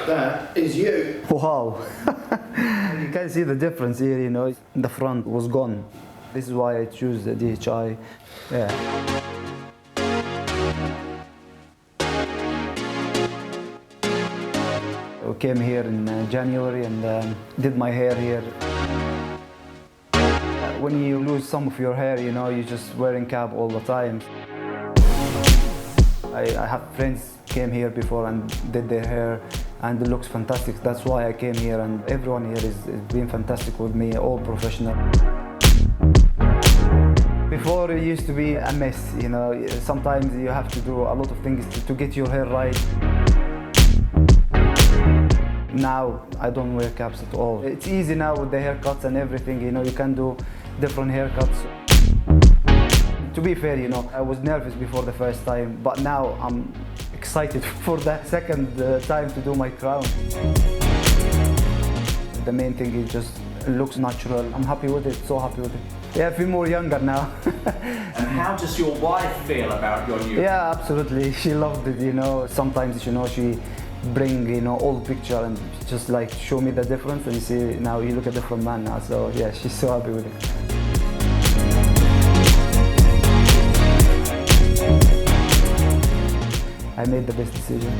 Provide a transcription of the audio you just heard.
That is you. Wow. You can see the difference here, you know, the front was gone. This is why I choose the DHI. Yeah. I came here in January and did my hair here. When you lose some of your hair, you know, you're just wearing cap all the time. I have friends came here before and did their hair, and it looks fantastic. That's why I came here, and everyone here is been fantastic with me, all professional. Before it used to be a mess, you know, sometimes you have to do a lot of things to get your hair right. Now I don't wear caps at all. It's easy now with the haircuts and everything, you know, you can do different haircuts. To be fair, you know, I was nervous before the first time, but now I'm excited for the second time to do my crown. The main thing is just it looks natural. I'm happy with it, so happy with it. Yeah, I feel more younger now. And how does your wife feel about your new? Yeah, absolutely. She loved it, you know. Sometimes, you know, she bring, you know, old picture and just like show me the difference, and you see now you look a different man now. So yeah, she's so happy with it. I made the best decision.